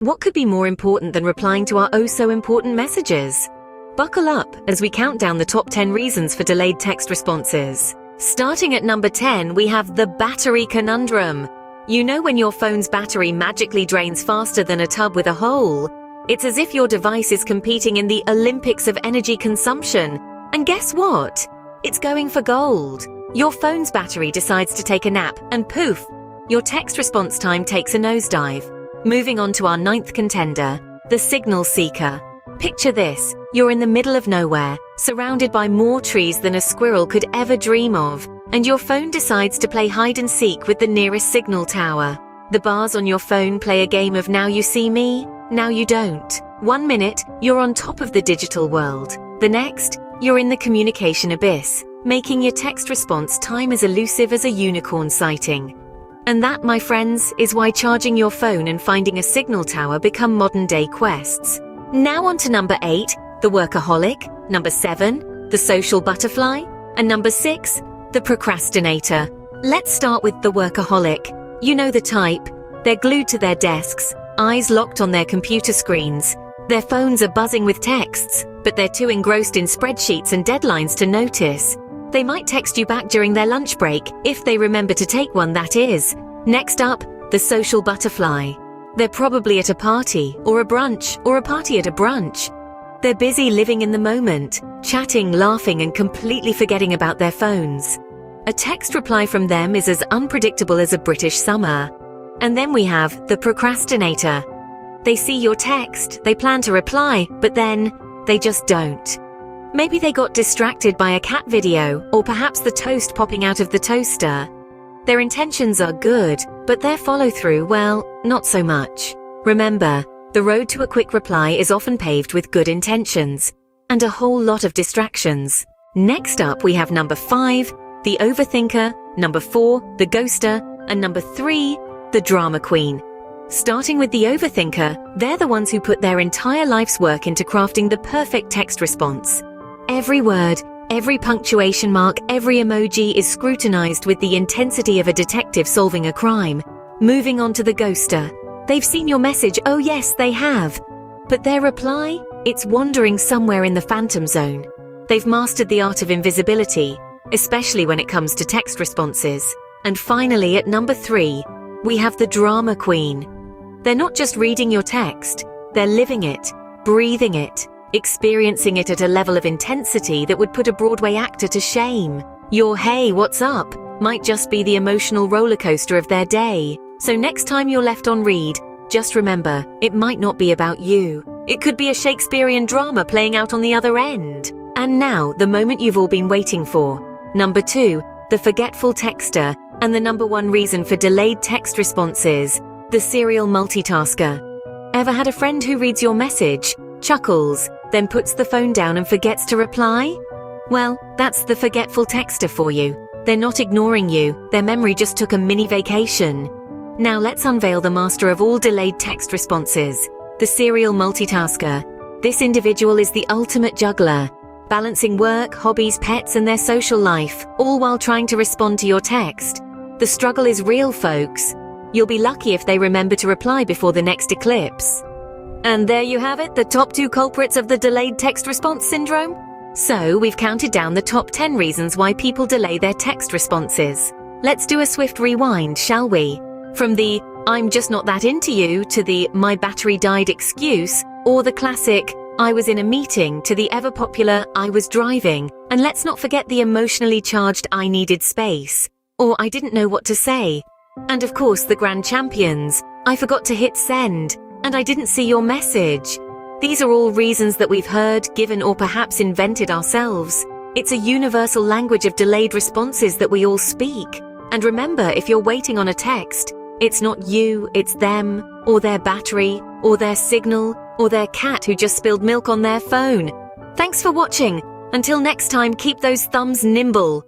What could be more important than replying to our oh-so-important messages? Buckle up as we count down the top 10 reasons for delayed text responses. Starting at number 10, we have the battery conundrum. You know when your phone's battery magically drains faster than a tub with a hole? It's as if your device is competing in the Olympics of energy consumption. And guess what? It's going for gold. Your phone's battery decides to take a nap, and poof, your text response time takes a nosedive. Moving on to our 9th contender, the signal seeker. Picture this, you're in the middle of nowhere, surrounded by more trees than a squirrel could ever dream of, and your phone decides to play hide and seek with the nearest signal tower. The bars on your phone play a game of now you see me, now you don't. 1 minute, you're on top of the digital world. The next, you're in the communication abyss, making your text response time as elusive as a unicorn sighting. And that, my friends, is why charging your phone and finding a signal tower become modern-day quests. Now on to number 8, the workaholic, number 7, the social butterfly, and number 6, the procrastinator. Let's start with the workaholic. You know the type. They're glued to their desks, eyes locked on their computer screens. Their phones are buzzing with texts, but they're too engrossed in spreadsheets and deadlines to notice. They might text you back during their lunch break, if they remember to take one, that is. Next up, the social butterfly. They're probably at a party, or a brunch, or a party at a brunch. They're busy living in the moment, chatting, laughing, and completely forgetting about their phones. A text reply from them is as unpredictable as a British summer. And then we have the procrastinator. They see your text, they plan to reply, but then they just don't. Maybe they got distracted by a cat video, or perhaps the toast popping out of the toaster. Their intentions are good, but their follow-through, well, not so much. Remember, the road to a quick reply is often paved with good intentions, and a whole lot of distractions. Next up, we have number 5, the overthinker, number 4, the ghoster, and number 3, the drama queen. Starting with the overthinker, they're the ones who put their entire life's work into crafting the perfect text response. Every word, every punctuation mark, every emoji is scrutinized with the intensity of a detective solving a crime. Moving on to the ghoster. They've seen your message, oh yes, they have. But their reply? It's wandering somewhere in the phantom zone. They've mastered the art of invisibility, especially when it comes to text responses. And finally, at number 3, we have the drama queen. They're not just reading your text, they're living it, breathing it, experiencing it at a level of intensity that would put a Broadway actor to shame. Your "hey, what's up?" might just be the emotional roller coaster of their day. So next time you're left on read, just remember, it might not be about you. It could be a Shakespearean drama playing out on the other end. And now, the moment you've all been waiting for. Number 2, the forgetful texter, and the number 1 reason for delayed text responses, the serial multitasker. Ever had a friend who reads your message, chuckles, then puts the phone down and forgets to reply? Well, that's the forgetful texter for you. They're not ignoring you, their memory just took a mini vacation. Now let's unveil the master of all delayed text responses, the serial multitasker. This individual is the ultimate juggler, balancing work, hobbies, pets, and their social life, all while trying to respond to your text. The struggle is real, folks. You'll be lucky if they remember to reply before the next eclipse. And there you have it, the top 2 culprits of the delayed text response syndrome. So, we've counted down the top 10 reasons why people delay their text responses. Let's do a swift rewind, shall we? From the "I'm just not that into you" to the "my battery died" excuse, or the classic "I was in a meeting" to the ever-popular "I was driving." And let's not forget the emotionally charged "I needed space" or "I didn't know what to say." And of course the grand champions, "I forgot to hit send" and "I didn't see your message." These are all reasons that we've heard, given, or perhaps invented ourselves. It's a universal language of delayed responses that we all speak. And remember, if you're waiting on a text, it's not you, it's them, or their battery, or their signal, or their cat who just spilled milk on their phone. Thanks for watching. Until next time, keep those thumbs nimble.